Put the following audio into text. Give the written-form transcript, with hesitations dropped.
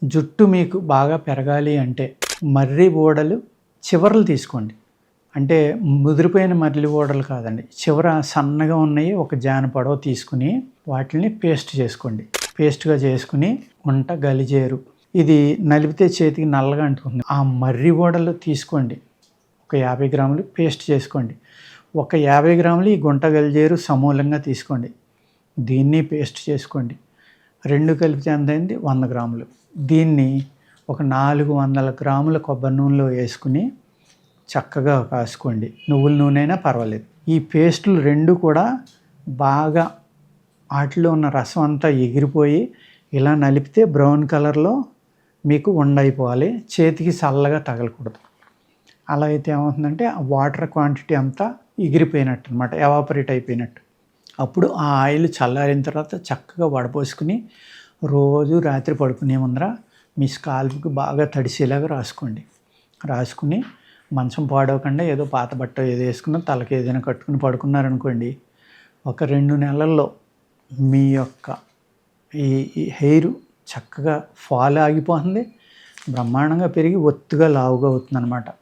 జుట్టు మీకు బాగా పెరగాలి అంటే మర్రి ఊడలు చివరలు తీసుకోండి. అంటే ముదిరిపోయిన మర్రి ఊడలు కాదండి. చివర సన్నగా ఉన్నాయి ఒక జానపడవ తీసుకుని వాటిని పేస్ట్ చేసుకోండి. పేస్ట్‌గా చేసుకుని ఉంట గలిజేరు ఇది నలిపితే చేతికి నల్లగా అంటుకుంది. ఆ మర్రి ఊడలు తీసుకోండి. ఒక 50 గ్రాములు పేస్ట్ చేసుకోండి. ఒక 50 గ్రాములు ఈ గుంట గలిజేరు సమూలంగా తీసుకోండి. దీన్ని పేస్ట్ చేసుకోండి. 2 కలిపితే ఎంతైంది 100 గ్రాములు. దీన్ని ఒక 400 గ్రాముల కొబ్బరి నూనెలో వేసుకుని చక్కగా కాసుకోండి. నువ్వుల నూనె అయినా పర్వాలేదు. ఈ పేస్టులు 2 కూడా బాగా వాటిలో ఉన్న రసం అంతా ఎగిరిపోయి ఇలా నలిపితే బ్రౌన్ కలర్లో మీకు ఉండైపోవాలి. చేతికి చల్లగా తగలకూడదు. అలా అయితే ఏమవుతుందంటే ఆ వాటర్ క్వాంటిటీ అంతా ఎగిరిపోయినట్టు అనమాట, ఎవాపరేట్ అయిపోయినట్టు. అప్పుడు ఆ ఆయిల్ చల్లారిన తర్వాత చక్కగా వడపోసుకుని రోజు రాత్రి పడుకునే ముందర మీ స్కాల్ప్కి బాగా తడిసేలాగా రాసుకోండి. రాసుకుని మంచం పాడవకుండా ఏదో పాత బట్ట ఏదో వేసుకున్న తలకి ఏదైనా కట్టుకుని పడుకున్నారనుకోండి, ఒక 2 నెలల్లో మీ యొక్క ఈ హెయిర్ చక్కగా ఫాల్ ఆగిపోతుంది, బ్రహ్మాండంగా పెరిగి ఒత్తుగా లావుగా అవుతుందన్నమాట.